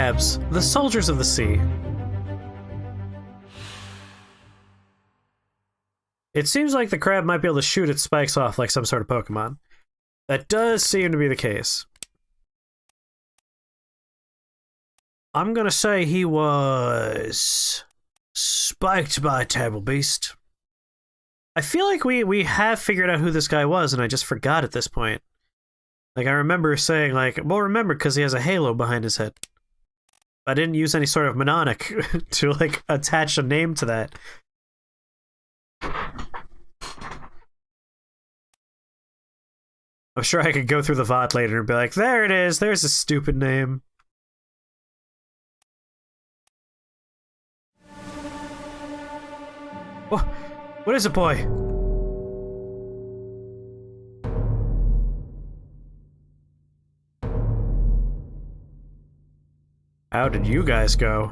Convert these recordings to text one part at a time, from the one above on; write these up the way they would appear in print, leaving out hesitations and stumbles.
crabs, the soldiers of the sea. It seems like the crab might be able to shoot its spikes off like some sort of Pokemon. That does seem to be the case. I'm gonna say he was spiked by a terrible beast. I feel like we have figured out who this guy was, and I just forgot at this point. Like, I remember saying, like, well, remember, because he has a halo behind his head. I didn't use any sort of mnemonic to, like, attach a name to that. I'm sure I could go through the VOD later and be like, there it is, there's a stupid name. Oh, what is it, boy? How did you guys go?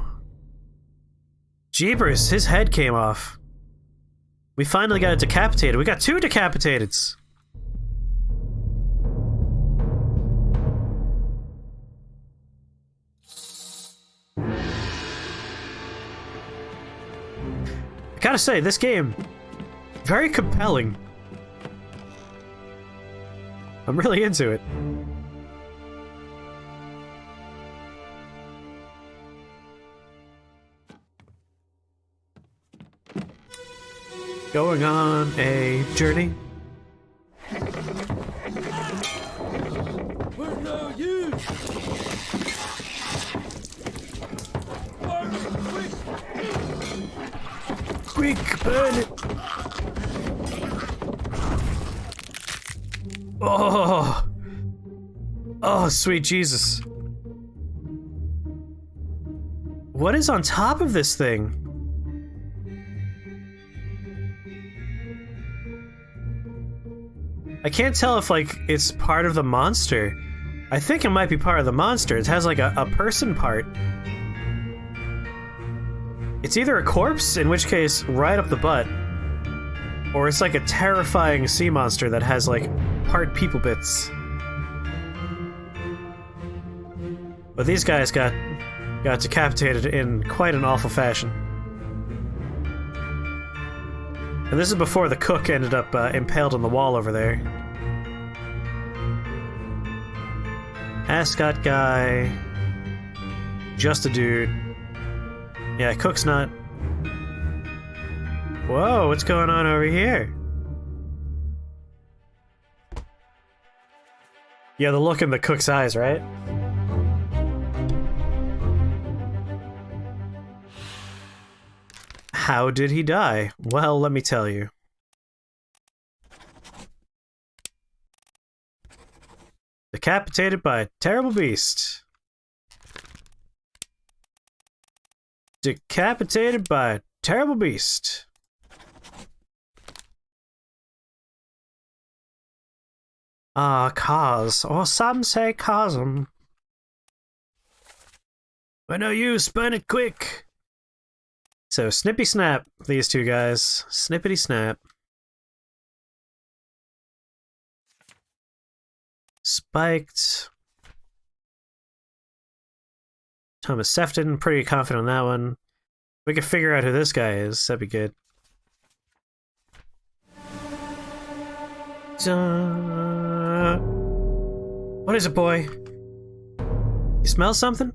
Jeepers, his head came off. We finally got it decapitated. We got 2 decapitateds. I gotta say, this game, very compelling. I'm really into it. Going on a journey. Where are you? Quick, burn it! Oh! Oh, sweet Jesus. What is on top of this thing? I can't tell if, like, it's part of the monster. I think it might be part of the monster. It has, like, a person part. It's either a corpse, in which case, right up the butt, or it's like a terrifying sea monster that has, like, part people bits. But these guys got decapitated in quite an awful fashion. And this is before the cook ended up impaled on the wall over there. Ascot guy. Just a dude. Yeah, cook's not... Whoa, what's going on over here? Yeah, the look in the cook's eyes, right? How did he die? Well, let me tell you. Decapitated by a terrible beast. Decapitated by a terrible beast. Cause, or some say cosm. I know you, spun it quick. So, snippy snap, these two guys. Snippity snap. Spiked. Thomas Sefton, pretty confident on that one. We could figure out who this guy is, that'd be good. What is it, boy? You smell something?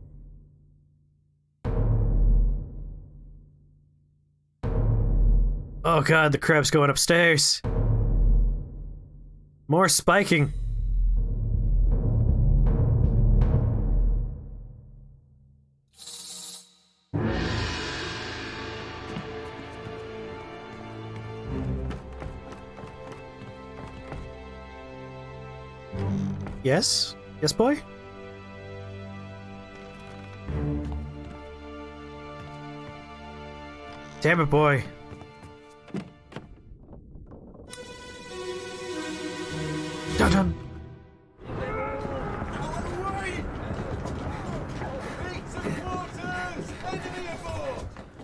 Oh god, the crab's going upstairs. More spiking. Yes? Yes, boy? Damn it, boy. Dun dun.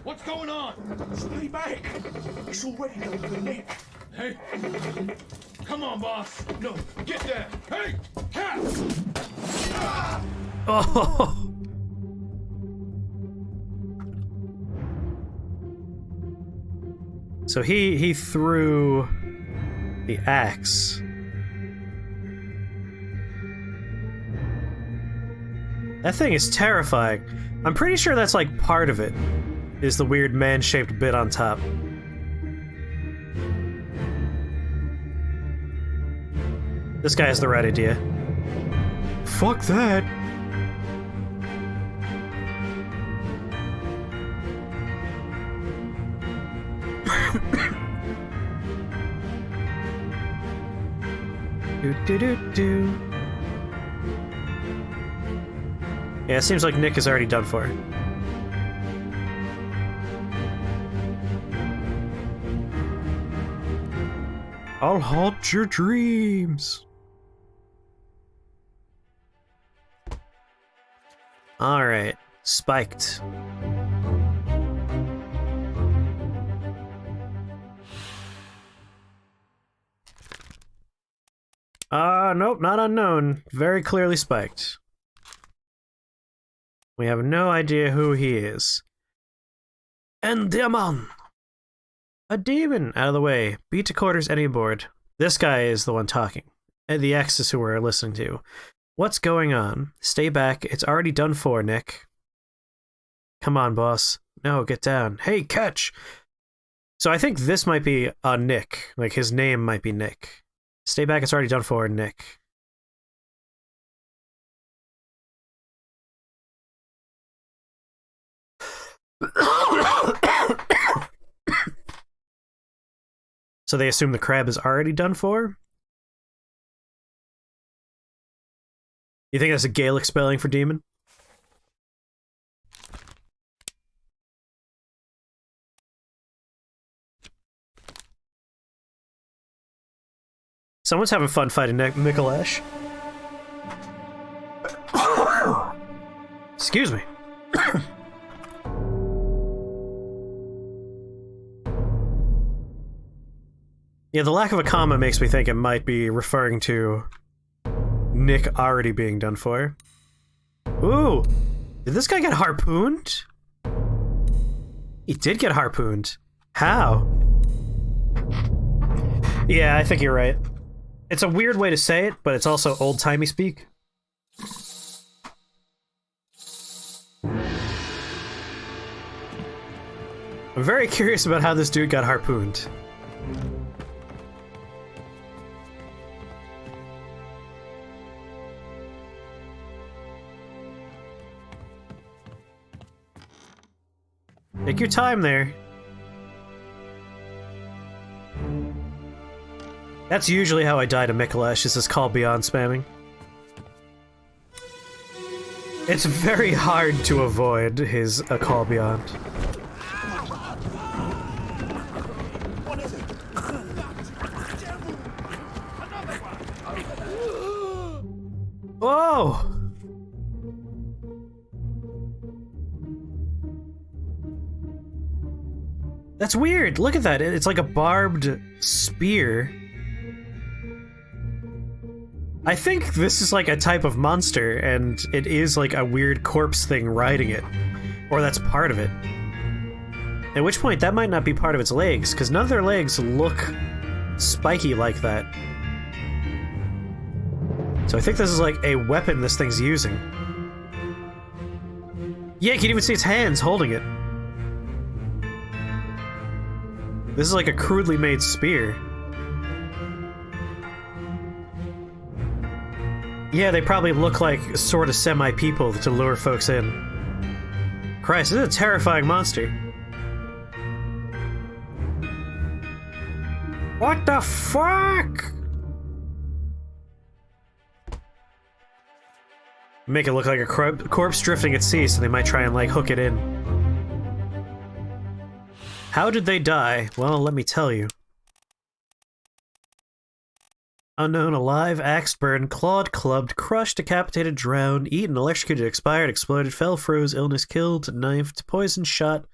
What's going on? Stay back. It's already going to the neck. Hey. Come on, boss. No, get there. Hey, cat. Oh. So he threw the axe. That thing is terrifying. I'm pretty sure that's like part of it, is the weird man-shaped bit on top. This guy has the right idea. Fuck that. Do. Yeah, it seems like Nick is already done for. I'll haunt your dreams. Alright, spiked. Nope, not unknown. Very clearly spiked. We have no idea who he is. And demon! A demon! Out of the way. Beat to quarters any board. This guy is the one talking. And the X is who we're listening to. What's going on? Stay back. It's already done for, Nick. Come on, boss. No, get down. Hey, catch! So I think this might be Nick. Like, his name might be Nick. Stay back, it's already done for, Nick. So they assume the crab is already done for? You think that's a Gaelic spelling for demon? Someone's having fun fighting Mikolash. Excuse me. Yeah, the lack of a comma makes me think it might be referring to Nick already being done for. Ooh! Did this guy get harpooned? He did get harpooned. How? Yeah, I think you're right. It's a weird way to say it, but it's also old-timey speak. I'm very curious about how this dude got harpooned. Take your time there. That's usually how I die to Mikolash, is this call beyond spamming. It's very hard to avoid his call beyond. What is it? Whoa! That's weird. Look at that. It's like a barbed spear. I think this is like a type of monster, and it is like a weird corpse thing riding it. Or that's part of it. At which point, that might not be part of its legs, because none of their legs look spiky like that. So I think this is like a weapon this thing's using. Yeah, you can even see its hands holding it. This is like a crudely made spear. Yeah, they probably look like sort of semi-people to lure folks in. Christ, this is a terrifying monster. What the fuck? Make it look like a corpse drifting at sea, so they might try and, like, hook it in. How did they die? Well, let me tell you. Unknown, alive, axed, burned, clawed, clubbed, crushed, decapitated, drowned, eaten, electrocuted, expired, exploded, fell, froze, illness, killed, knifed, poisoned, shot.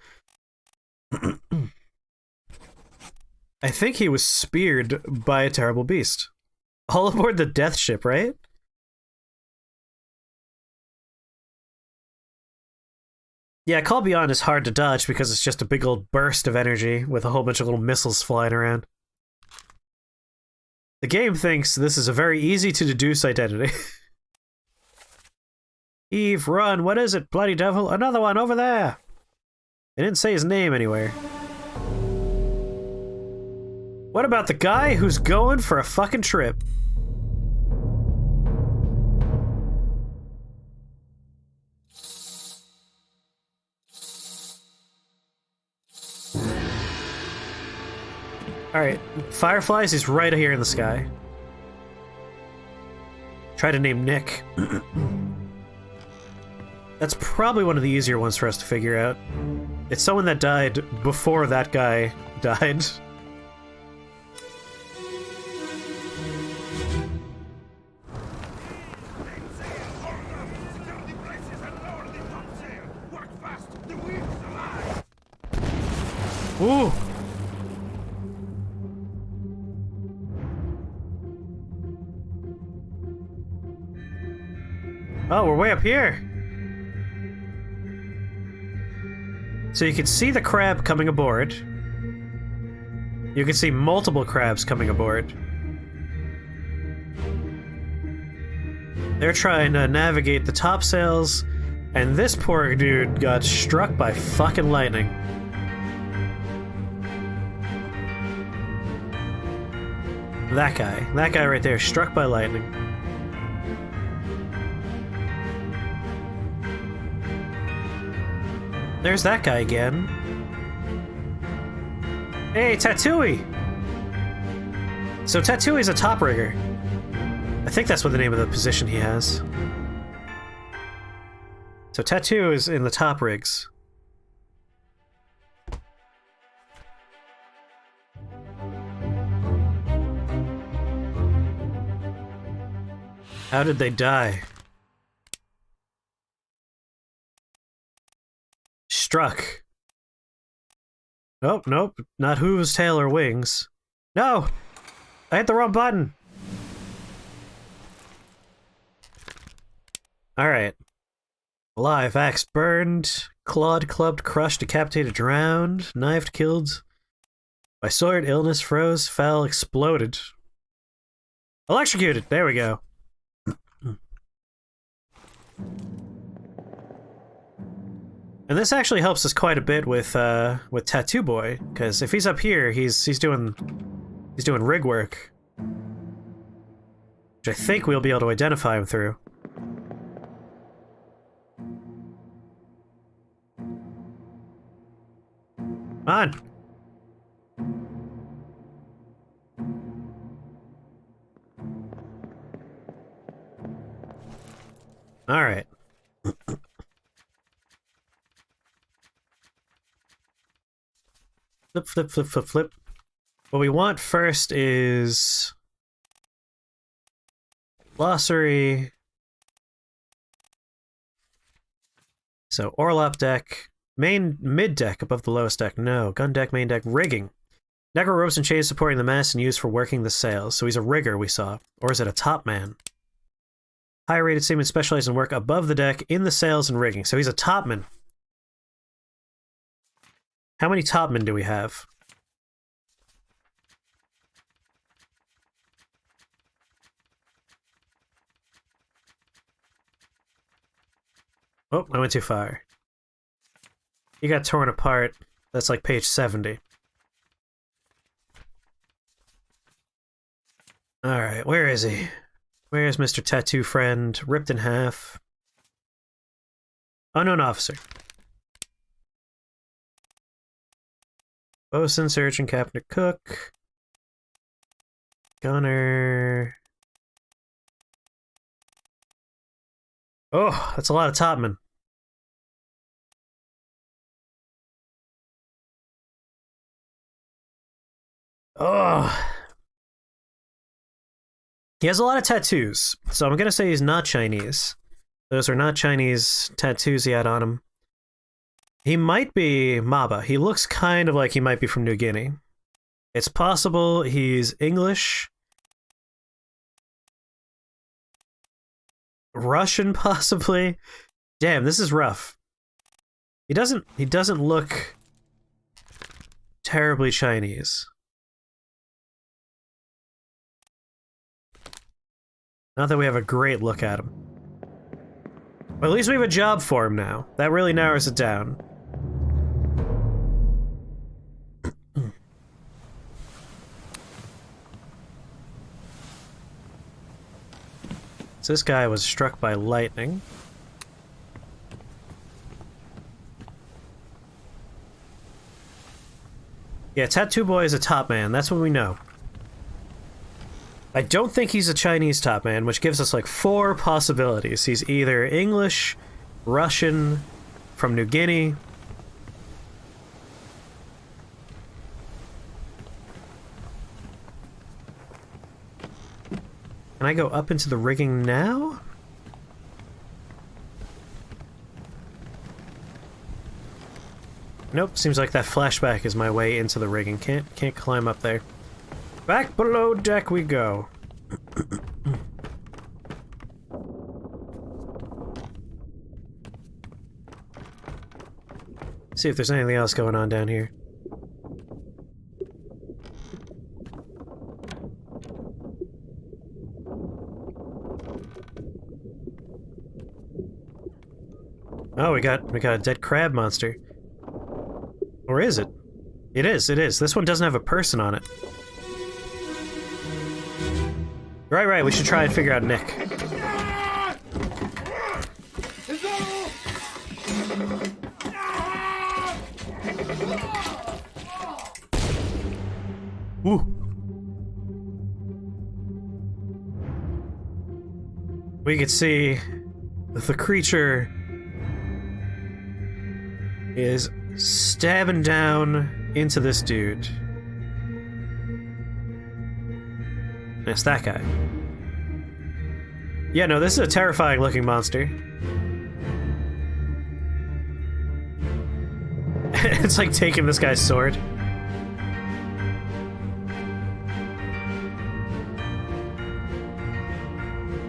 I think he was speared by a terrible beast. All aboard the death ship, right? Yeah, Call Beyond is hard to dodge because it's just a big old burst of energy with a whole bunch of little missiles flying around. The game thinks this is a very easy to deduce identity. Eve, run! What is it, bloody devil? Another one over there! They didn't say his name anywhere. What about the guy who's going for a fucking trip? Alright, Fireflies is right here in the sky. Try to name Nick. That's probably one of the easier ones for us to figure out. It's someone that died before that guy died. Ooh! Oh, we're way up here! So you can see the crab coming aboard. You can see multiple crabs coming aboard. They're trying to navigate the topsails, and this poor dude got struck by fucking lightning. That guy right there, struck by lightning. There's that guy again. Hey, Tattooey! So Tattooey's a top rigger. I think that's what the name of the position he has. So Tattoo is in the top rigs. How did they die? Struck. Nope, nope. Not hooves, tail, or wings. No! I hit the wrong button! Alright. Alive, axe burned, clawed, clubbed, crushed, decapitated, drowned, knifed, killed, by sword, illness, froze, fell, exploded. Electrocuted! There we go. And this actually helps us quite a bit with Tattoo Boy, because if he's up here, he's doing rig work, which I think we'll be able to identify him through. Come on. All right. Flip, flip, flip, flip, flip. What we want first is glossary. So orlop deck, mid deck above the lowest deck. No, gun deck, main deck, rigging. Negro ropes and chains supporting the mast and used for working the sails. So he's a rigger, we saw, or is it a top man? High-rated seaman specialized in work above the deck in the sails and rigging. So he's a topman. How many topmen do we have? Oh, I went too far. He got torn apart. That's like page 70. Alright, where is he? Where's Mr. Tattoo Friend? Ripped in half. Unknown officer. Bosun, surgeon, captain, cook. Gunner. Oh, that's a lot of topmen. Oh. He has a lot of tattoos, so I'm gonna say he's not Chinese. Those are not Chinese tattoos he had on him. He might be Maba. He looks kind of like he might be from New Guinea. It's possible he's English. Russian, possibly. Damn, this is rough. He doesn't look terribly Chinese. Not that we have a great look at him. But at least we have a job for him now. That really narrows it down. So this guy was struck by lightning. Yeah, Tattoo Boy is a top man. That's what we know. I don't think he's a Chinese top man, which gives us like 4 possibilities. He's either English, Russian, from New Guinea. Can I go up into the rigging now? Nope, seems like that flashback is my way into the rigging. Can't climb up there. Back below deck we go. See if there's anything else going on down here. Oh, we got a dead crab monster. Or is it? It is. This one doesn't have a person on it. Right, we should try and figure out Nick. Ooh. We could see that the creature is stabbing down into this dude. It's that guy. Yeah, no, this is a terrifying looking monster. It's like taking this guy's sword.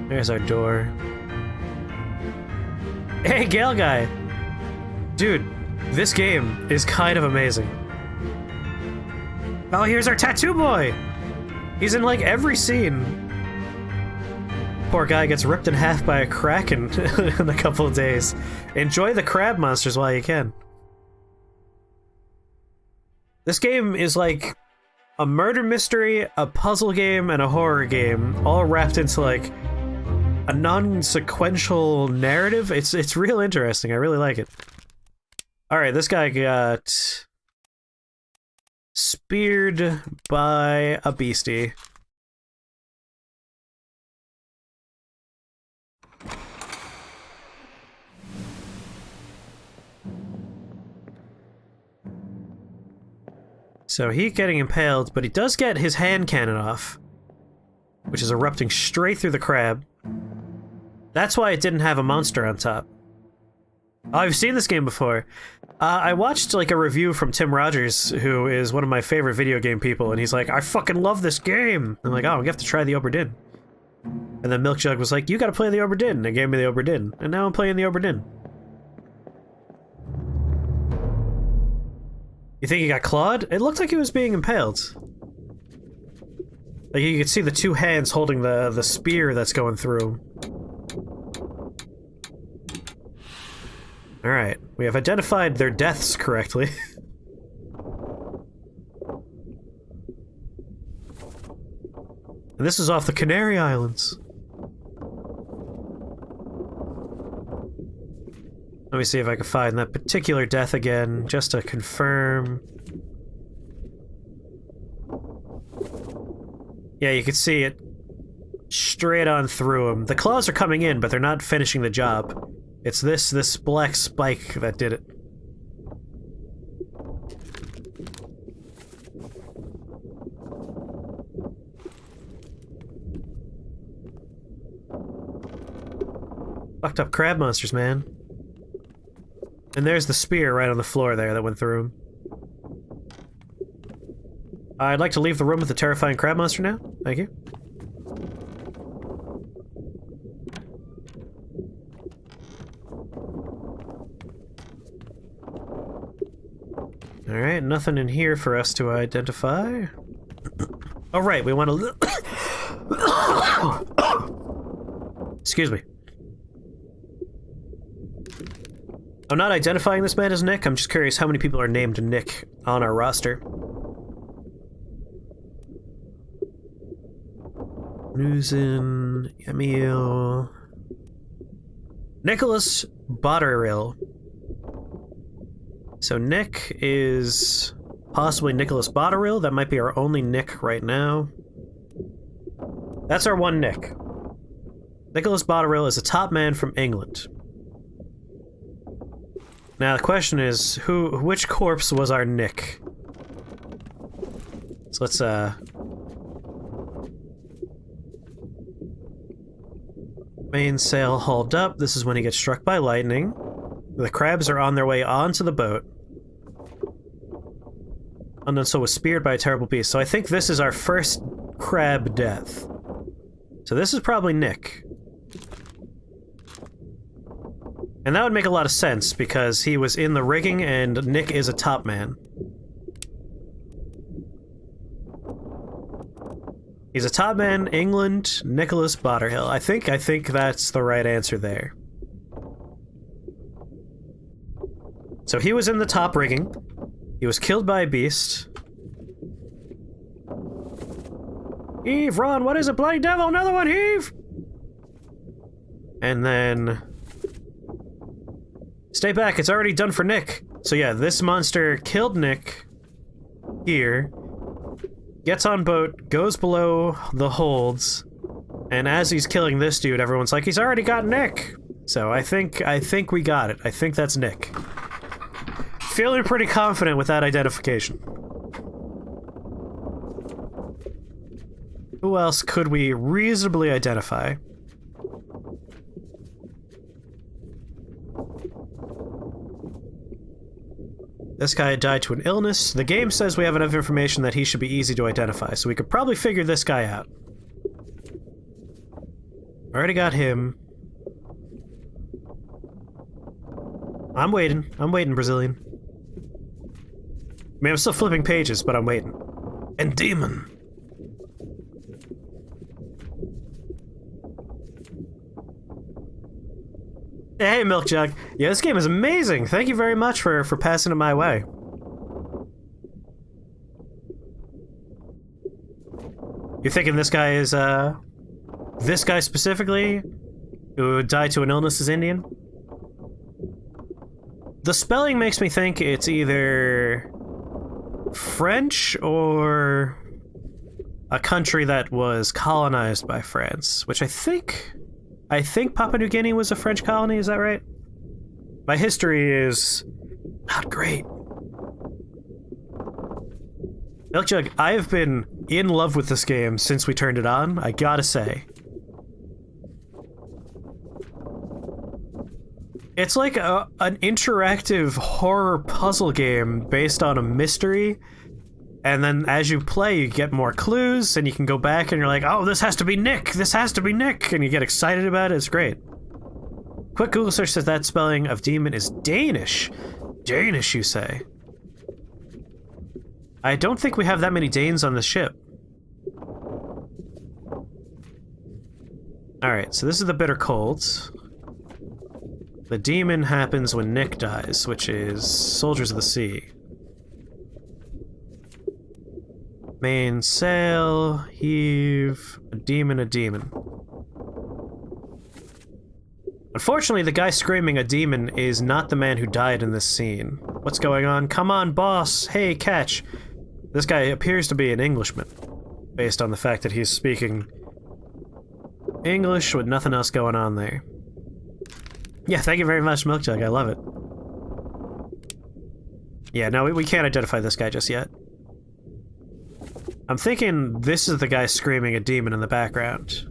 There's our door. Hey, Gale guy! Dude, this game is kind of amazing. Oh, here's our Tattoo Boy! He's in, like, every scene. Poor guy gets ripped in half by a kraken in a couple of days. Enjoy the crab monsters while you can. This game is like a murder mystery, a puzzle game, and a horror game, all wrapped into, like, a non-sequential narrative. It's real interesting. I really like it. Alright, this guy got speared by a beastie. So he's getting impaled, but he does get his hand cannon off, which is erupting straight through the crab. That's why it didn't have a monster on top. Oh, I've seen this game before. I watched like a review from Tim Rogers, who is one of my favorite video game people, and he's like, I fucking love this game! I'm like, oh, you have to try the Obra Dinn. And then Milk Jug was like, you gotta play the Obra Dinn, and they gave me the Obra Dinn. And now I'm playing the Obra Dinn. You think he got clawed? It looked like he was being impaled. Like you could see the 2 hands holding the spear that's going through him. Alright, we have identified their deaths correctly. And this is off the Canary Islands. Let me see if I can find that particular death again, just to confirm. Yeah, you can see it straight on through him. The claws are coming in, but they're not finishing the job. It's this black spike that did it. Fucked up crab monsters, man. And there's the spear right on the floor there that went through him. I'd like to leave the room with the terrifying crab monster now. Thank you. Alright, nothing in here for us to identify. Oh, right, we want to... Excuse me. I'm not identifying this man as Nick, I'm just curious how many people are named Nick on our roster. Newson, Emil... Nicholas Botterill. So Nick is possibly Nicholas Botterill. That might be our only Nick right now. That's our one Nick. Nicholas Botterill is a top man from England. Now the question is, which corpse was our Nick? So let's mainsail hauled up. This is when he gets struck by lightning. The crabs are on their way onto the boat. And then so was speared by a terrible beast. So I think this is our first crab death. So this is probably Nick. And that would make a lot of sense because he was in the rigging and Nick is a top man. He's a top man, England, Nicholas Botterill. I think that's the right answer there. So he was in the top rigging. He was killed by a beast. Heave, run! What is it, bloody devil? Another one, heave! And then... Stay back, it's already done for Nick. So yeah, this monster killed Nick here, gets on boat, goes below the holds, and as he's killing this dude, everyone's like, he's already got Nick! So I think we got it. I think that's Nick. Feeling pretty confident with that identification. Who else could we reasonably identify? This guy died to an illness. The game says we have enough information that he should be easy to identify, so we could probably figure this guy out. Already got him. I'm waiting, Brazilian. I mean, I'm still flipping pages, but I'm waiting. And demon. Hey, Milk Jug. Yeah, this game is amazing. Thank you very much for passing it my way. You thinking this guy is, this guy specifically, who died to an illness, is Indian? The spelling makes me think it's either French or a country that was colonized by France, which I think Papua New Guinea was a French colony, is that right? My history is not great. Milkjug, I have been in love with this game since we turned it on, I gotta say. It's like an interactive horror puzzle game based on a mystery, and then as you play, you get more clues, and you can go back and you're like, oh, this has to be Nick! This has to be Nick! And you get excited about it, it's great. Quick Google search says that spelling of demon is Danish. Danish, you say? I don't think we have that many Danes on the ship. Alright, so this is the bitter cold. The demon happens when Nick dies, which is Soldiers of the Sea. Mainsail, heave, a demon, a demon. Unfortunately, the guy screaming a demon is not the man who died in this scene. What's going on? Come on, boss! Hey, catch! This guy appears to be an Englishman, based on the fact that he's speaking English with nothing else going on there. Yeah, thank you very much, Milkjug. I love it. Yeah, no, we can't identify this guy just yet. I'm thinking this is the guy screaming a demon in the background.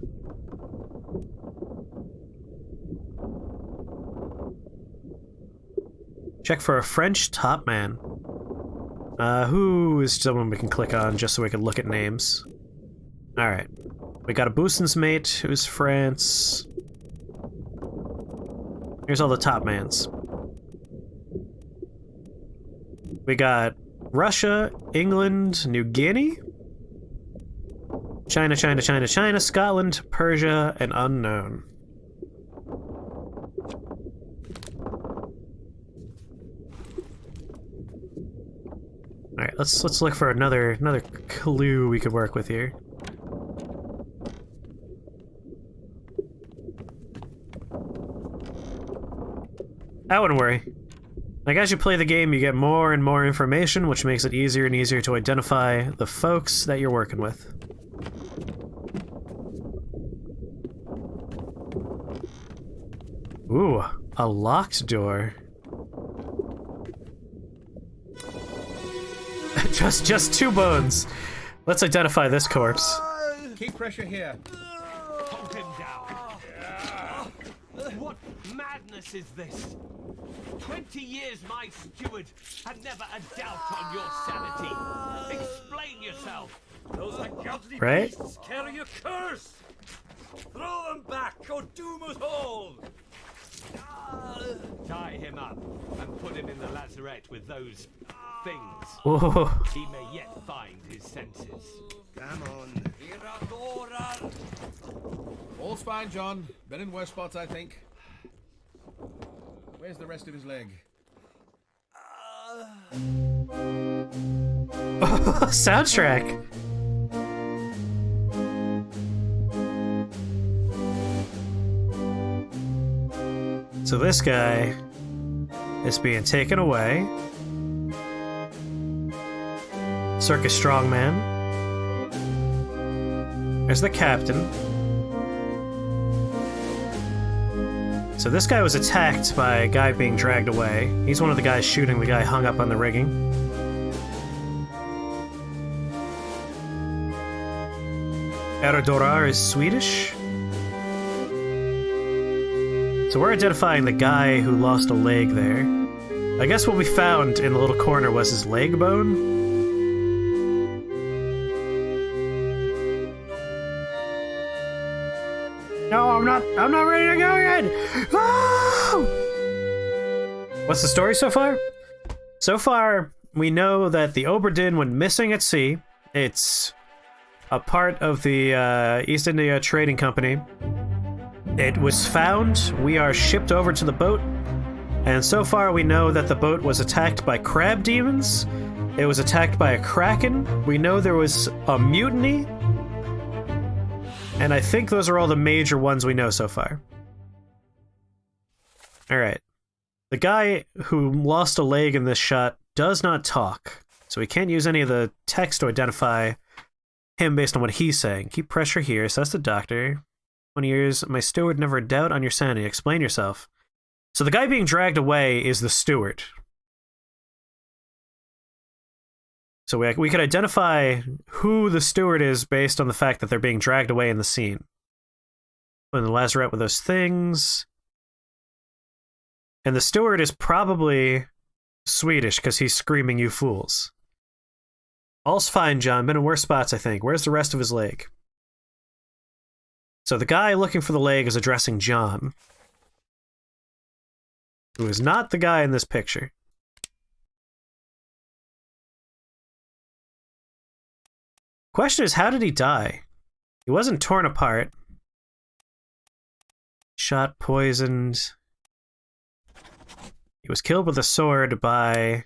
Check for a French top man. Who is someone we can click on just so we can look at names? Alright. We got a bosun's mate who's France. Here's all the top mans. We got Russia, England, New Guinea? China, China, China, China, Scotland, Persia, and unknown. Alright, let's look for another clue we could work with here. I wouldn't worry. Like, as you play the game, you get more and more information, which makes it easier and easier to identify the folks that you're working with. Ooh, a locked door. just 2 bones. Let's identify this corpse. Keep pressure here. Hold him down. What madness is this? 20 years my steward had never a doubt on your sanity. Explain yourself. Those ungodly Right? beasts carry a curse. Throw them back or doom us all. Tie him up and put him in the lazarette with those things. Whoa. He may yet find his senses. Come on. All's fine, John. Been in worse spots, I think. Where's the rest of his leg? Soundtrack. So this guy is being taken away. Circus strongman. There's the captain. So this guy was attacked by a guy being dragged away. He's one of the guys shooting the guy hung up on the rigging. Erdorar is Swedish. So we're identifying the guy who lost a leg there. I guess what we found in the little corner was his leg bone. No, I'm not ready to go yet! Oh! What's the story so far? So far, we know that the Obra Dinn went missing at sea. It's a part of the East India Trading Company. It was found, we are shipped over to the boat, and so far we know that the boat was attacked by crab demons, it was attacked by a kraken, we know there was a mutiny, and I think those are all the major ones we know so far. Alright. The guy who lost a leg in this shot does not talk, so we can't use any of the text to identify him based on what he's saying. Keep pressure here, so that's the doctor. 20 years, my steward, never a doubt on your sanity. Explain yourself. So the guy being dragged away is the steward. So we could identify who the steward is based on the fact that they're being dragged away in the scene. In the lazarette with those things. And the steward is probably Swedish because he's screaming, "You fools." All's fine, John. Been in worse spots, I think. Where's the rest of his leg? So the guy looking for the leg is addressing John, who is not the guy in this picture. Question is, how did he die? He wasn't torn apart. Shot, poisoned. He was killed with a sword by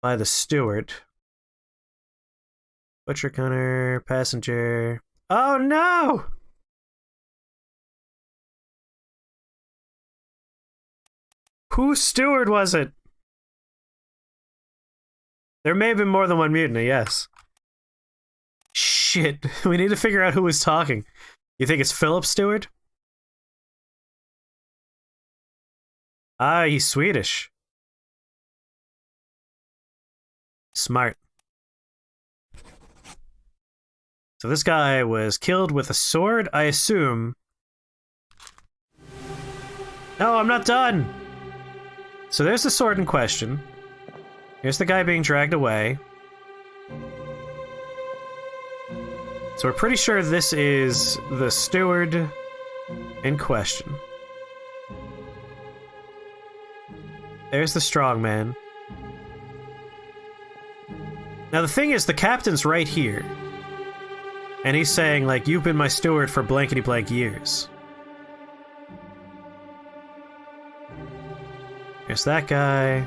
the steward. Butcher, gunner, passenger. Oh no! Whose steward was it? There may have been more than one mutiny, yes. Shit, we need to figure out who was talking. You think it's Philip Stewart? Ah, he's Swedish. Smart. So this guy was killed with a sword, I assume. No, I'm not done! So there's the sword in question. Here's the guy being dragged away. So we're pretty sure this is the steward in question. There's the strong man. Now the thing is, the captain's right here. And he's saying, like, you've been my steward for blankety-blank years. There's that guy.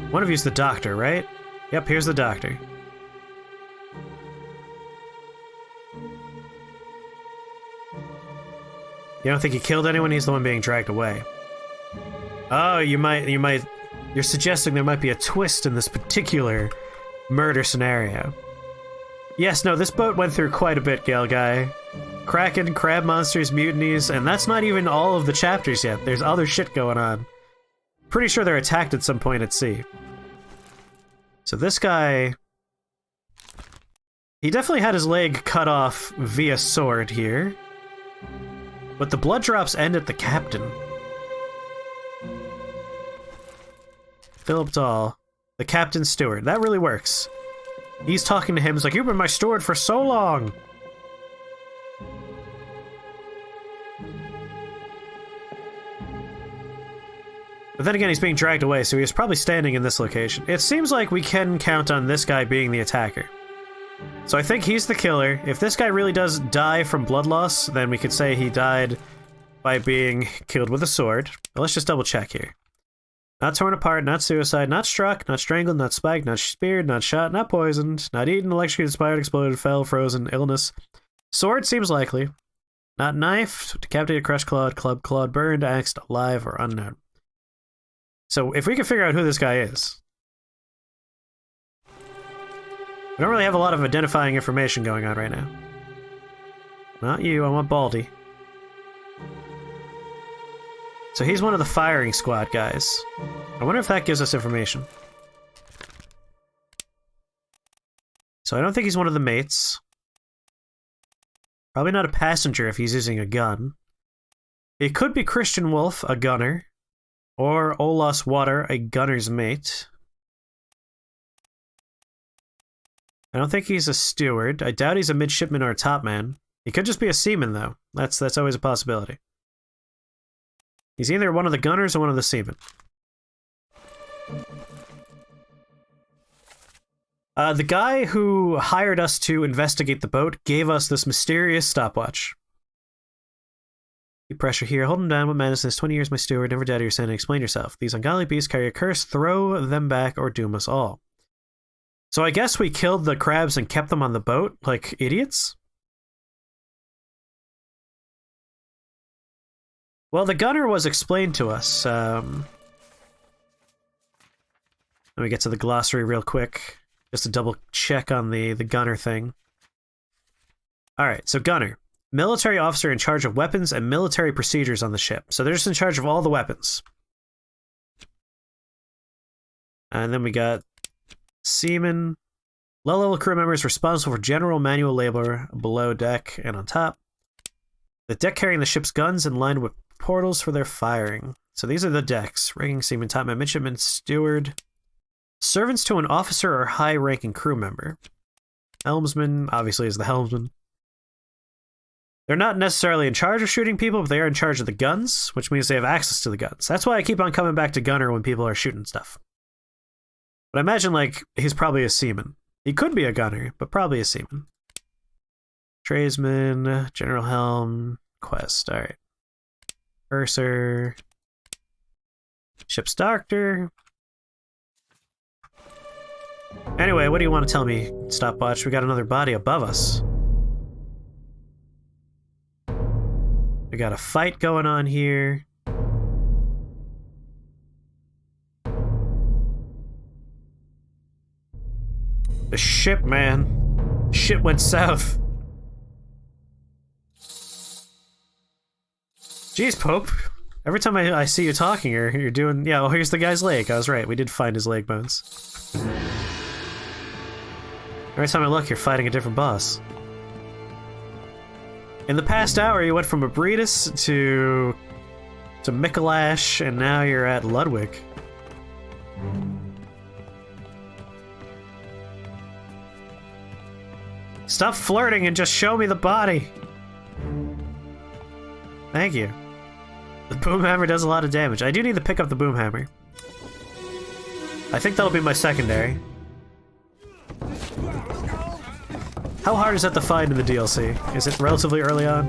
One of you's the doctor, right? Yep, here's the doctor. You don't think he killed anyone? He's the one being dragged away. Oh, you're suggesting there might be a twist in this particular murder scenario. Yes, no, this boat went through quite a bit, Gale Guy. Kraken, crab monsters, mutinies, and that's not even all of the chapters yet. There's other shit going on. Pretty sure they're attacked at some point at sea. So this guy... he definitely had his leg cut off via sword here. But the blood drops end at the captain. Philip Dahl, the captain's steward. That really works. He's talking to him. He's like, you've been my steward for so long. But then again, he's being dragged away, so he was probably standing in this location. It seems like we can count on this guy being the attacker. So I think he's the killer. If this guy really does die from blood loss, then we could say he died by being killed with a sword. But let's just double check here. Not torn apart, not suicide, not struck, not strangled, not spiked, not speared, not shot, not poisoned, not eaten, electrocuted, inspired, exploded, fell, frozen, illness. Sword seems likely. Not knifed, decapitated, crushed, clawed, clubbed, clawed, burned, axed, alive, or unknown. So if we can figure out who this guy is. We don't really have a lot of identifying information going on right now. Not you, I want Baldy. So he's one of the firing squad guys. I wonder if that gives us information. So I don't think he's one of the mates. Probably not a passenger if he's using a gun. It could be Christian Wolf, a gunner. Or Olas Water, a gunner's mate. I don't think he's a steward. I doubt he's a midshipman or a topman. He could just be a seaman, though. That's always a possibility. He's either one of the gunners or one of the seamen. The guy who hired us to investigate the boat gave us this mysterious stopwatch. Keep pressure here. Hold him down. What madness is 20 years, my steward. Never doubt your sin and explain yourself. These ungodly beasts carry a curse. Throw them back or doom us all. So I guess we killed the crabs and kept them on the boat like idiots? Well, the gunner was explained to us. Let me get to the glossary real quick, just to double check on the gunner thing. Alright, so gunner. Military officer in charge of weapons and military procedures on the ship. So they're just in charge of all the weapons. And then we got seaman. Low-level crew members responsible for general manual labor below deck and on top. The deck carrying the ship's guns and lined with portals for their firing. So these are the decks. Rigging, seaman, topman, midshipman, steward. Servants to an officer or high-ranking crew member. Helmsman, obviously, is the helmsman. They're not necessarily in charge of shooting people, but they are in charge of the guns, which means they have access to the guns. That's why I keep on coming back to gunner when people are shooting stuff. But I imagine, like, he's probably a seaman. He could be a gunner, but probably a seaman. Tradesman, General Helm, Quest, alright. Purser. Ship's doctor. Anyway, what do you want to tell me, Stopwatch? We got another body above us. We got a fight going on here. The ship, man. Shit went south. Jeez, Pope. Every time I see you talking, you're doing... Yeah, well, here's the guy's leg. I was right. We did find his leg bones. Every time I look, you're fighting a different boss. In the past hour, you went from Abredis to Mikolash, and now you're at Ludwig. Stop flirting and just show me the body. Thank you. The boom hammer does a lot of damage. I do need to pick up the boom hammer. I think that'll be my secondary. How hard is that to find in the DLC? Is it relatively early on?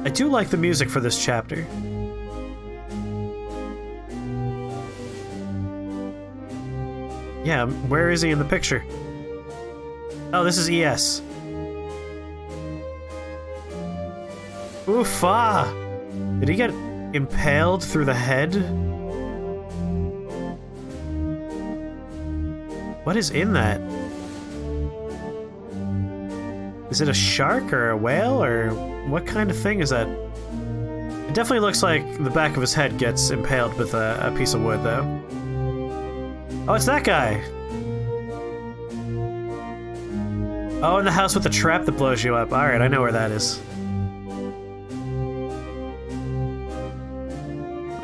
I do like the music for this chapter. Yeah, where is he in the picture? Oh, this is ES. Oofa! Did he get impaled through the head? What is in that? Is it a shark or a whale or what kind of thing is that? It definitely looks like the back of his head gets impaled with a piece of wood though. Oh, it's that guy! Oh, in the house with the trap that blows you up. Alright, I know where that is.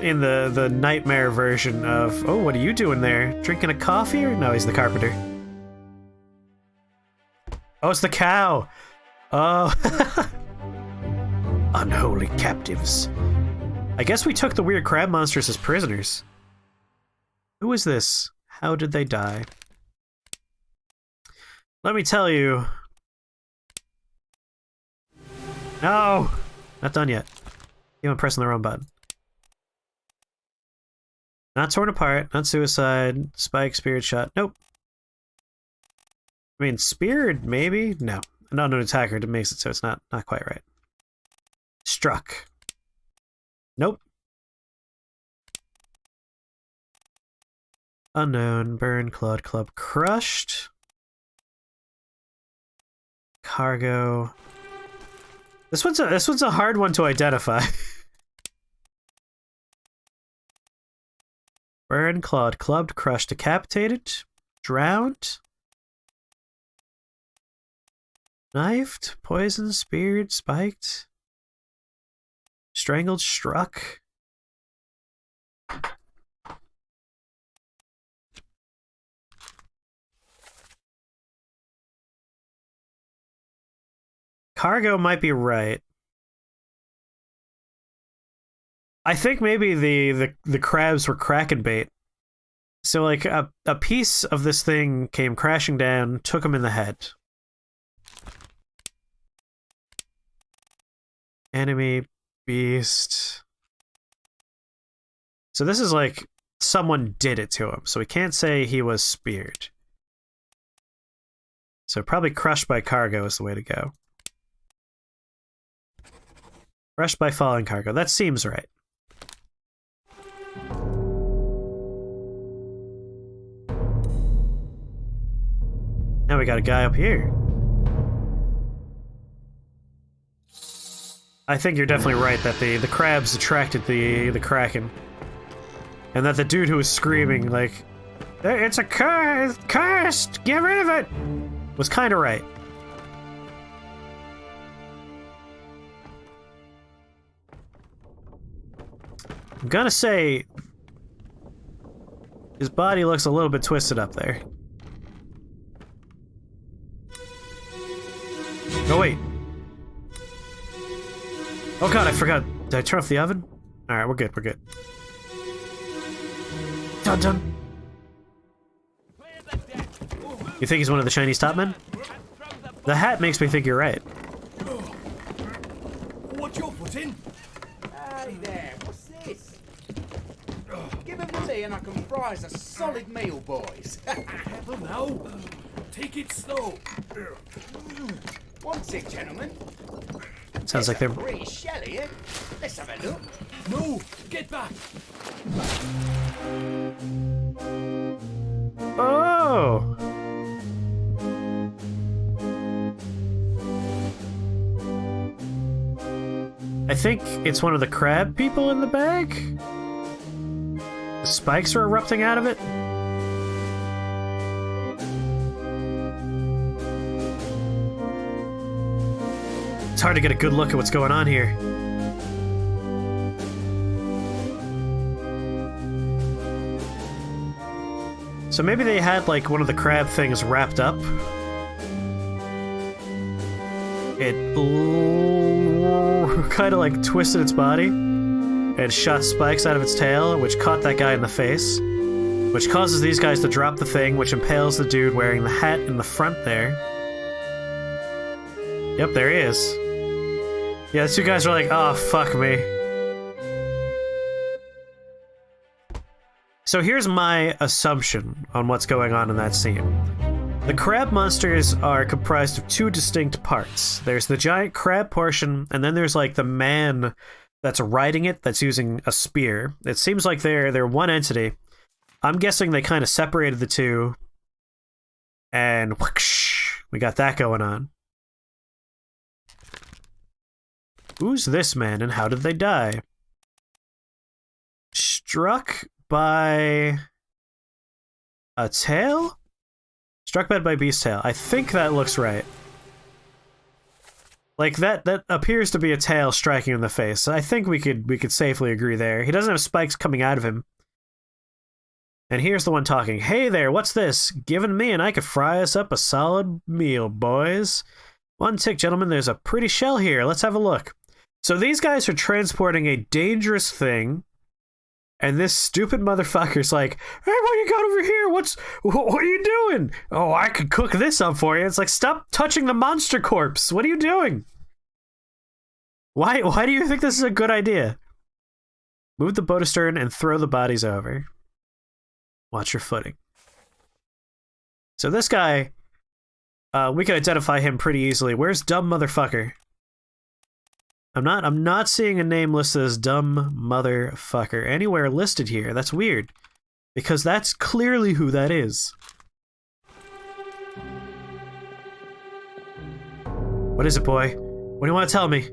In the nightmare version of... Oh, what are you doing there? Drinking a coffee or... No, he's the carpenter. Oh, it's the cow! Oh. Unholy captives. I guess we took the weird crab monsters as prisoners. Who is this? How did they die? Let me tell you. No! Not done yet. I'm pressing the wrong button. Not torn apart, not suicide, spike, speared, shot. Nope. I mean, speared, maybe? No. An unknown attacker makes it so it's not quite right. Struck. Nope. Unknown, burn, Claude, club, crushed. Cargo. This one's a hard one to identify. Burn, clawed, clubbed, crushed, decapitated, drowned, knifed, poisoned, speared, spiked, strangled, struck. Cargo might be right. I think maybe the crabs were kraken bait. So like a piece of this thing came crashing down, took him in the head. Enemy, beast. So this is like someone did it to him. So we can't say he was speared. So probably crushed by cargo is the way to go. Crushed by falling cargo. That seems right. Now we got a guy up here. I think you're definitely right that the crabs attracted the kraken. And that the dude who was screaming like, "It's a curse! Cursed! Get rid of it!" was kind of right. I'm gonna say his body looks a little bit twisted up there. Oh wait. Oh god, I forgot. Did I turn off the oven? Alright, we're good, we're good. Dun dun. You think he's one of the Chinese top men? The hat makes me think you're right. What's your foot in? Hey there, what's this? Give him to me and I can fry us a solid meal, boys. Careful now. Take it slow. What's it, gentlemen? Sounds like they're... British Shelley, eh? Let's have a look. No, get back. Oh! I think it's one of the crab people in the bag? The spikes are erupting out of it? It's hard to get a good look at what's going on here. So maybe they had like one of the crab things wrapped up it kind of like twisted its body and shot spikes out of its tail, which caught that guy in the face, which causes these guys to drop the thing, which impales the dude wearing the hat in the front there. Yep, there he is. Yeah, the two guys are like, oh, fuck me. So here's my assumption on what's going on in that scene. The crab monsters are comprised of two distinct parts. There's the giant crab portion, and then there's like the man that's riding it that's using a spear. It seems like they're one entity. I'm guessing they kind of separated the two, and whoosh, we got that going on. Who's this man, and how did they die? Struck by a tail? Struck by beast tail. I think that looks right. Like that appears to be a tail striking him in the face. I think we could safely agree there. He doesn't have spikes coming out of him. And here's the one talking. Hey there, what's this? Given me and I could fry us up a solid meal, boys. One tick, gentlemen, there's a pretty shell here. Let's have a look. So these guys are transporting a dangerous thing. And this stupid motherfucker's like, hey, what you got over here? What are you doing? Oh, I could cook this up for you. It's like, stop touching the monster corpse. What are you doing? Why do you think this is a good idea? Move the boat astern and throw the bodies over. Watch your footing. So this guy, we can identify him pretty easily. Where's dumb motherfucker? I'm not seeing a name listed as dumb motherfucker anywhere listed here. That's weird. Because that's clearly who that is. What is it, boy? What do you want to tell me?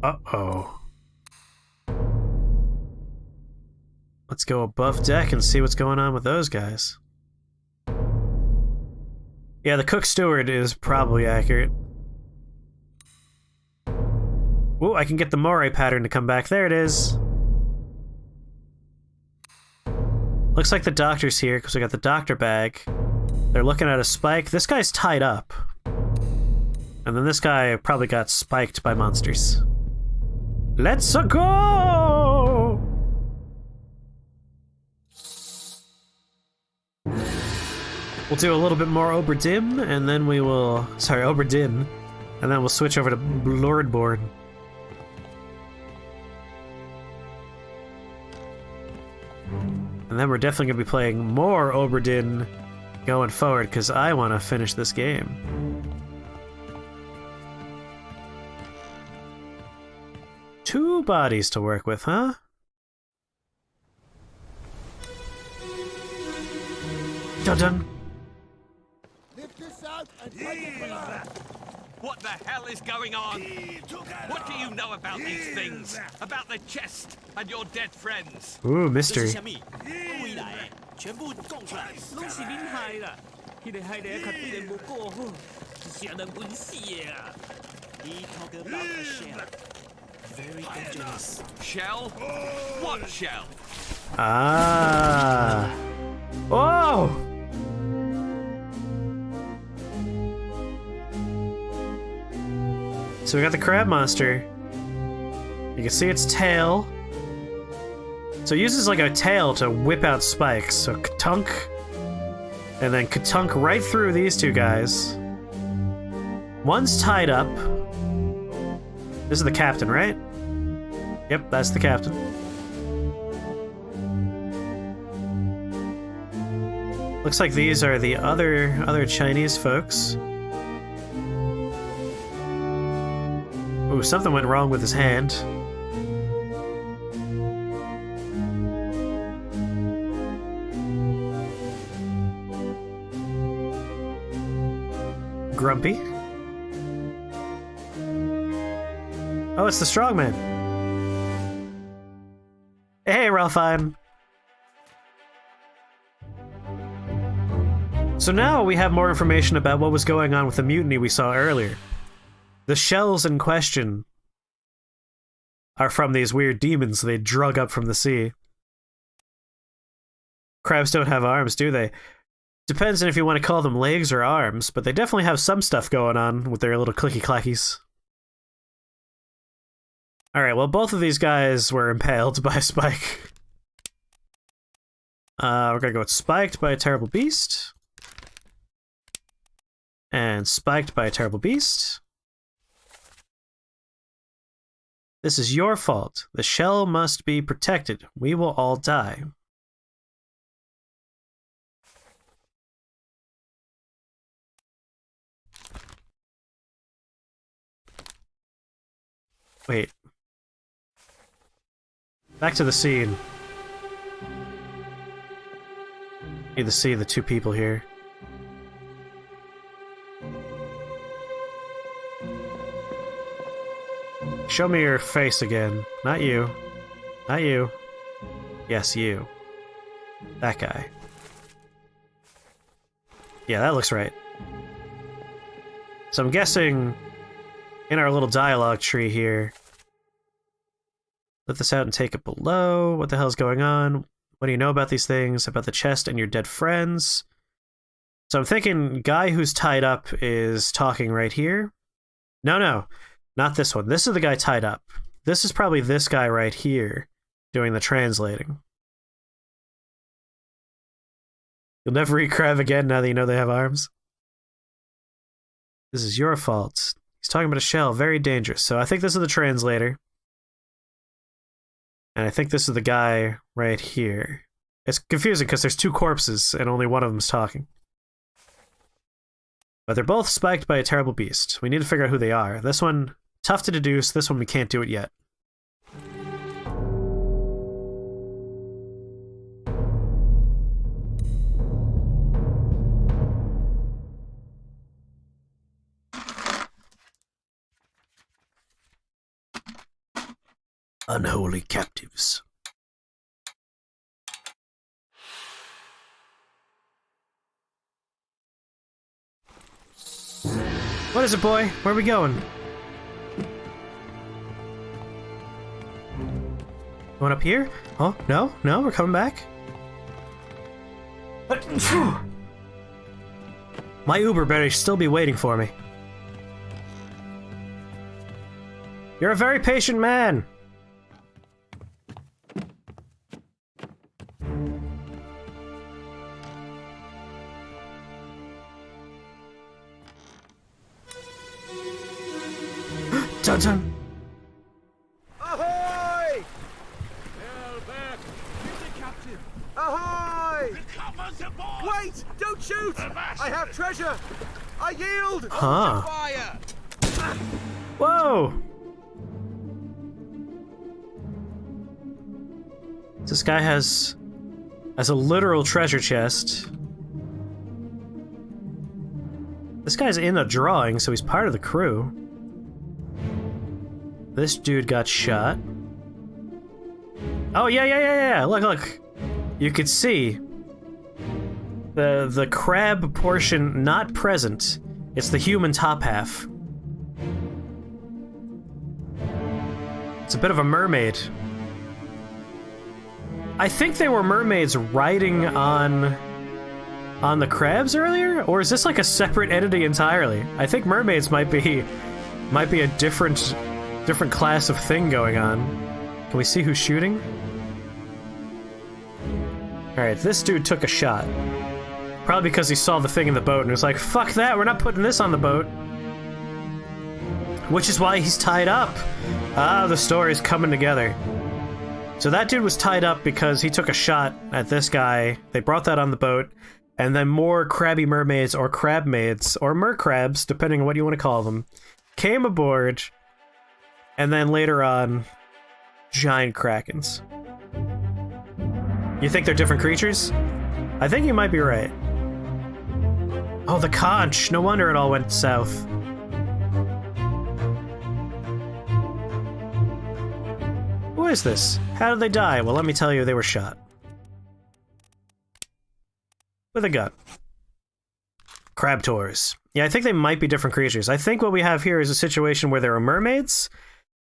Uh-oh. Let's go above deck and see what's going on with those guys. Yeah, the cook steward is probably accurate. Ooh, I can get the moray pattern to come back. There it is. Looks like the doctor's here because we got the doctor bag. They're looking at a spike. This guy's tied up. And then this guy probably got spiked by monsters. Let's go! We'll do a little bit more Obra Dinn, and then we will... Sorry, Obra Dinn. And then we'll switch over to Bloodborne. And then we're definitely going to be playing more Obra Dinn going forward, because I want to finish this game. Two bodies to work with, huh? Dun dun. What the hell is going on? What do you know about these things? About the chest and your dead friends? Ooh, mystery. 全部供出来，拢是恁害啦！迄个害得较对人无过好，是让人滚死的啊！He talk about a shell, very dangerous. Shell? What shell? Ah. Oh! So we got the crab monster. You can see its tail. So it uses like a tail to whip out spikes. So katunk. And then katunk right through these two guys. One's tied up. This is the captain, right? Yep, that's the captain. Looks like these are the other Chinese folks. Ooh, something went wrong with his hand. Grumpy. Oh, it's the strongman. Hey, Ralphine. So now we have more information about what was going on with the mutiny we saw earlier. The shells in question are from these weird demons they drug up from the sea. Crabs don't have arms, do they? Depends on if you want to call them legs or arms, but they definitely have some stuff going on with their little clicky clackies. Alright, well, both of these guys were impaled by a spike. We're gonna go with spiked by a terrible beast. And spiked by a terrible beast. This is your fault. The shell must be protected. We will all die. Wait. Back to the scene. Need to see the two people here. Show me your face again. Not you. Not you. Yes, you. That guy. Yeah, that looks right. So I'm guessing in our little dialogue tree here, let this out and take it below. What the hell's going on? What do you know about these things? About the chest and your dead friends? So I'm thinking guy who's tied up is talking right here. No, not this one. This is the guy tied up. This is probably this guy right here doing the translating. You'll never eat crab again now that you know they have arms. This is your fault. He's talking about a shell, very dangerous. So I think this is the translator. And I think this is the guy right here. It's confusing because there's two corpses and only one of them's talking. But they're both spiked by a terrible beast. We need to figure out who they are. This one, tough to deduce. This one, we can't do it yet. Unholy captives. What is it, boy? Where are we going? Going up here? Oh, no, we're coming back. My Uber better still be waiting for me. You're a very patient man. Dun dun. Ahoy! Hell back! Get the captain! Ahoy! Cover's aboard! Wait! Don't shoot! I have treasure! I yield! Huh. Fire! Whoa! This guy has a literal treasure chest. This guy's in a drawing, so he's part of the crew. This dude got shot. Oh, yeah. Look. You could see the crab portion not present. It's the human top half. It's a bit of a mermaid. I think they were mermaids riding on the crabs earlier, or is this like a separate entity entirely? I think mermaids might be a different class of thing going on. Can we see who's shooting? Alright, this dude took a shot. Probably because he saw the thing in the boat and was like, fuck that, we're not putting this on the boat. Which is why he's tied up. Ah, the story's coming together. So that dude was tied up because he took a shot at this guy. They brought that on the boat. And then more crabby mermaids or crab maids or mercrabs, depending on what you want to call them, came aboard. And then later on, giant krakens. You think they're different creatures? I think you might be right. Oh, the conch! No wonder it all went south. Who is this? How did they die? Well, let me tell you, they were shot. With a gun. Crab tours. Yeah, I think they might be different creatures. I think what we have here is a situation where there are mermaids,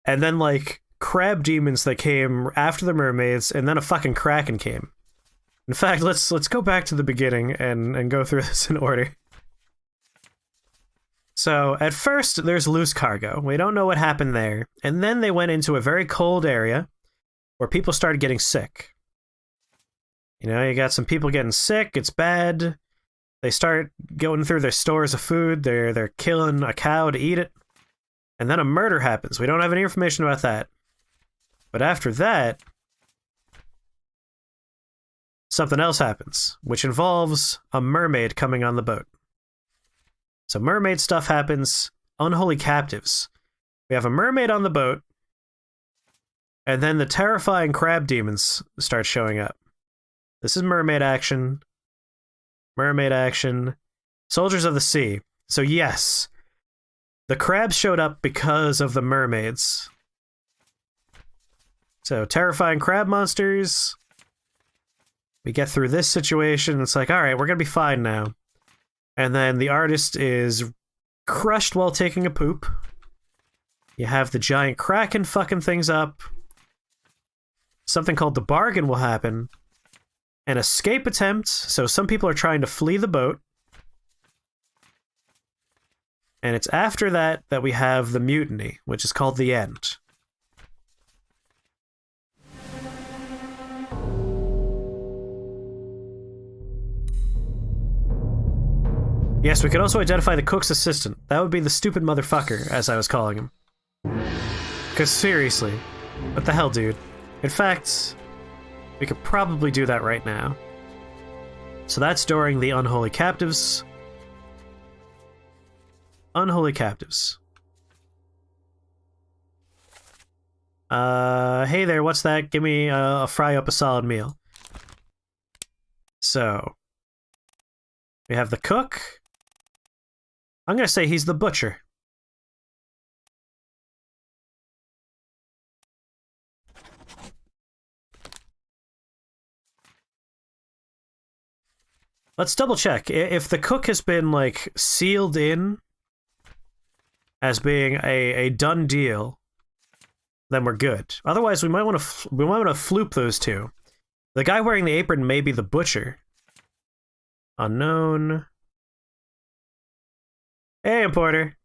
and then, like, crab demons that came after the mermaids, and then a fucking kraken came. In fact, let's go back to the beginning and go through this in order. So, at first, there's loose cargo. We don't know what happened there. And then they went into a very cold area where people started getting sick. You know, you got some people getting sick, it's bad. They start going through their stores of food, they're killing a cow to eat it. And then a murder happens. We don't have any information about that. But after that, something else happens, which involves a mermaid coming on the boat. So mermaid stuff happens, unholy captives. We have a mermaid on the boat, and then the terrifying crab demons start showing up. This is mermaid action. Mermaid action. Soldiers of the Sea. So yes, the crabs showed up because of the mermaids. So terrifying crab monsters. We get through this situation, it's like, alright, we're gonna be fine now. And then the artist is crushed while taking a poop. You have the giant kraken fucking things up. Something called the bargain will happen. An escape attempt, so some people are trying to flee the boat. And it's after that that we have the mutiny, which is called the end. Yes, we could also identify the cook's assistant. That would be the stupid motherfucker, as I was calling him. Because seriously, what the hell, dude? In fact, we could probably do that right now. So that's during the Unholy Captives. Unholy Captives. Hey there, what's that? Give me a fry up a solid meal. So, we have the cook. I'm gonna say he's the butcher. Let's double check. If the cook has been, like, sealed in as being a done deal, then we're good. Otherwise, we might want to floop those two. The guy wearing the apron may be the butcher. Unknown. Hey, importer.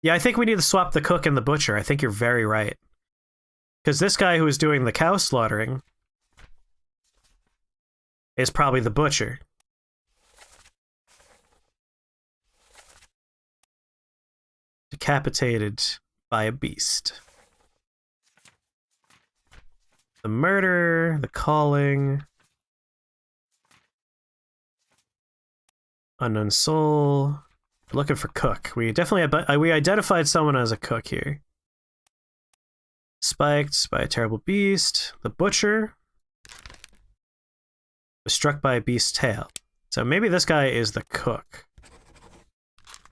Yeah, I think we need to swap the cook and the butcher. I think you're very right. Because this guy who is doing the cow slaughtering is probably the butcher. Decapitated by a beast. The murder, the calling. Unknown soul. Looking for cook. We definitely we identified someone as a cook here. Spiked by a terrible beast. The butcher was struck by a beast's tail. So maybe this guy is the cook.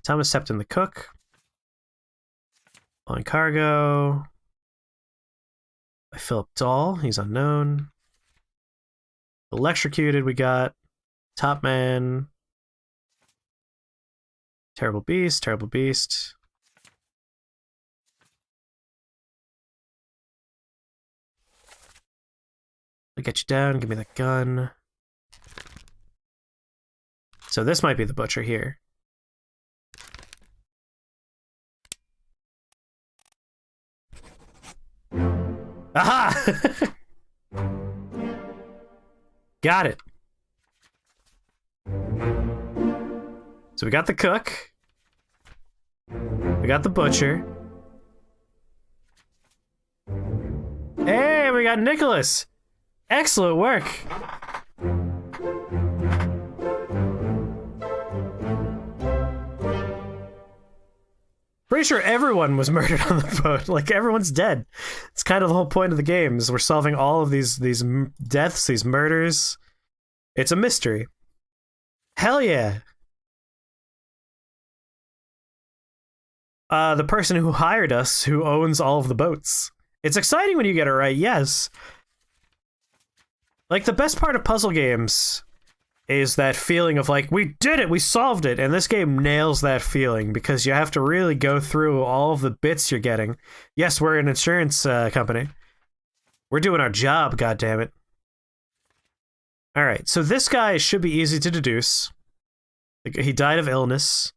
Thomas Septon, the cook. On cargo. By Philip Dahl. He's unknown. Electrocuted we got. Top man. Terrible beast, terrible beast. I'll get you down, give me that gun. So this might be the butcher here. Aha! Got it. So we got the cook. We got the butcher. Hey, we got Nicholas. Excellent work. Pretty sure everyone was murdered on the boat. Like, everyone's dead. It's kind of the whole point of the game, is we're solving all of these deaths, these murders. It's a mystery. Hell yeah. The person who hired us, who owns all of the boats. It's exciting when you get it right, yes. Like, the best part of puzzle games is that feeling of, like, we did it, we solved it, and this game nails that feeling, because you have to really go through all of the bits you're getting. Yes, we're an insurance company. We're doing our job, goddammit. Alright, so this guy should be easy to deduce. He died of illness.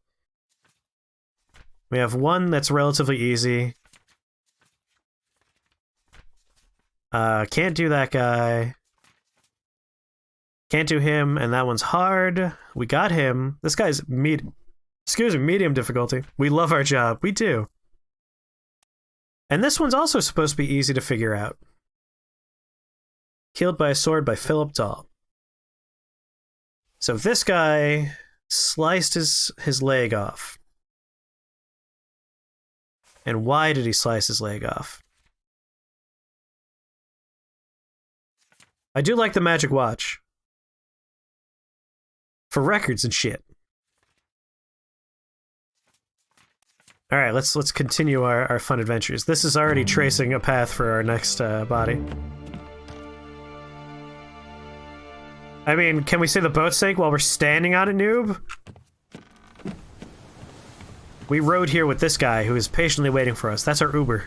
We have one that's relatively easy. Can't do that guy. Can't do him, and that one's hard. We got him. This guy's medium difficulty. We love our job. We do. And this one's also supposed to be easy to figure out. Killed by a sword by Philip Dahl. So this guy sliced his leg off. And why did he slice his leg off? I do like the magic watch. For records and shit. Alright, let's continue our fun adventures. This is already tracing a path for our next body. I mean, can we say the boat sank while we're standing on it, noob? We rode here with this guy who is patiently waiting for us. That's our Uber.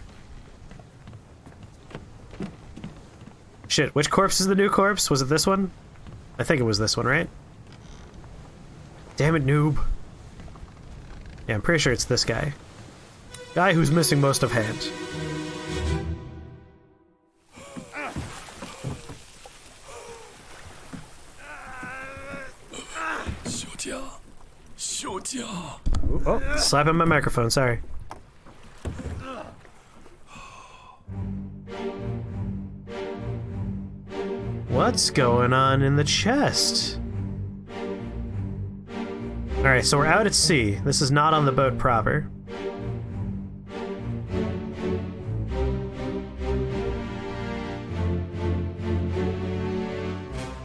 Shit, which corpse is the new corpse? Was it this one? I think it was this one, right? Damn it, noob. Yeah, I'm pretty sure it's this guy. Guy who's missing most of hand. Oh, slapping my microphone, sorry. What's going on in the chest? Alright, so we're out at sea. This is not on the boat proper.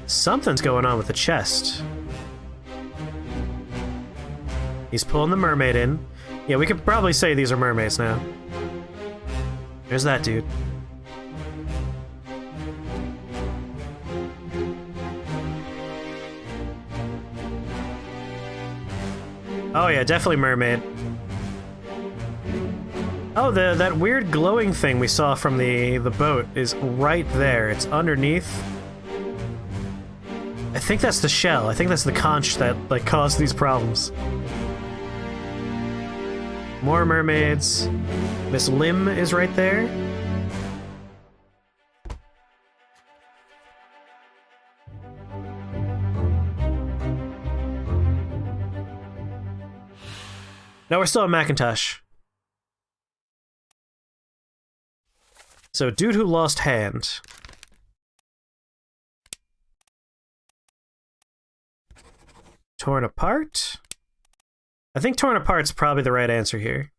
Something's going on with the chest. He's pulling the mermaid in. Yeah, we could probably say these are mermaids now. There's that dude. Oh yeah, definitely mermaid. Oh, that weird glowing thing we saw from the boat is right there. It's underneath. I think that's the shell. I think that's the conch that like caused these problems. More mermaids. Miss Lim is right there. No, we're still on Macintosh. So, dude who lost hand. Torn apart? I think torn apart's probably the right answer here.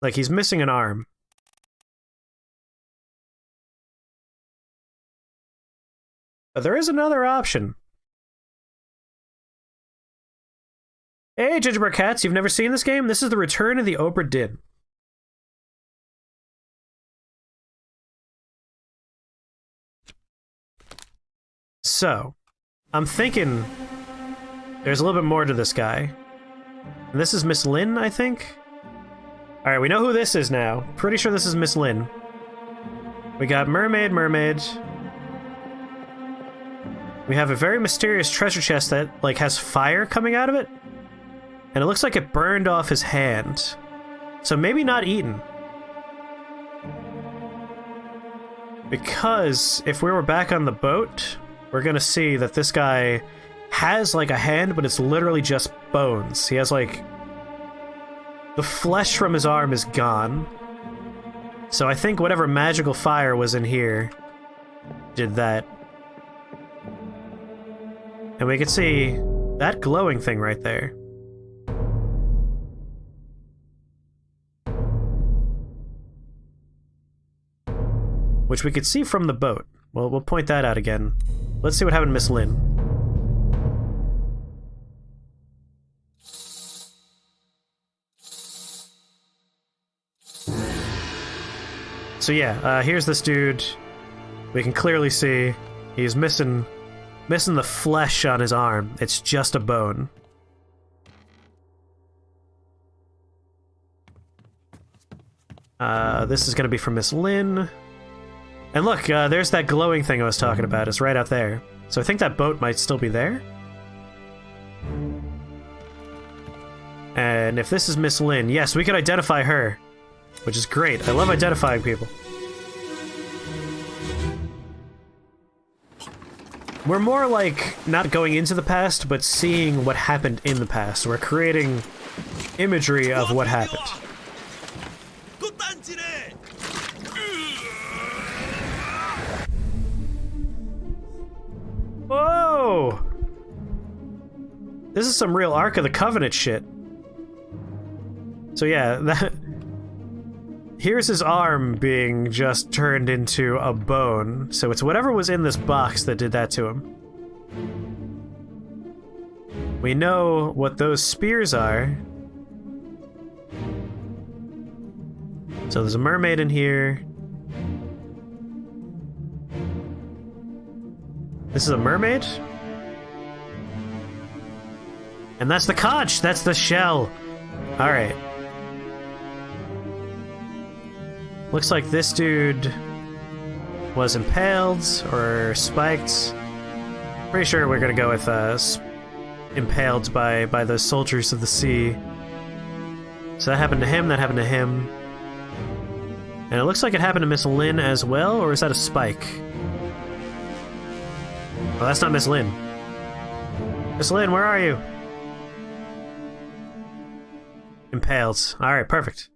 Like, he's missing an arm. But there is another option. Hey, Gingerbread Cats, you've never seen this game? This is the return of the Obra Dinn. So, I'm thinking there's a little bit more to this guy. And this is Miss Lin, I think? Alright, we know who this is now. Pretty sure this is Miss Lin. We got mermaid. We have a very mysterious treasure chest that, like, has fire coming out of it. And it looks like it burned off his hand. So maybe not eaten. Because if we were back on the boat, we're gonna see that this guy has like a hand, but it's literally just bones. He has like... the flesh from his arm is gone. So I think whatever magical fire was in here did that. And we can see that glowing thing right there. Which we could see from the boat. Well, we'll point that out again. Let's see what happened to Miss Lin. So yeah, here's this dude. We can clearly see he's missing the flesh on his arm. It's just a bone. This is gonna be from Miss Lin. And look, there's that glowing thing I was talking about. It's right out there. So I think that boat might still be there. And if this is Miss Lynn, yes, we can identify her. Which is great. I love identifying people. We're more like not going into the past, but seeing what happened in the past. We're creating imagery of what happened. Whoa! This is some real Ark of the Covenant shit. So yeah, that... Here's his arm being just turned into a bone. So it's whatever was in this box that did that to him. We know what those spears are. So there's a mermaid in here. This is a mermaid? And that's the conch! That's the shell! Alright. Looks like this dude was impaled or spiked. Pretty sure we're gonna go with impaled by those soldiers of the sea. So that happened to him, that happened to him. And it looks like it happened to Miss Lynn as well, or is that a spike? Oh, that's not Miss Lynn. Miss Lynn, where are you? Impaled. Alright, perfect.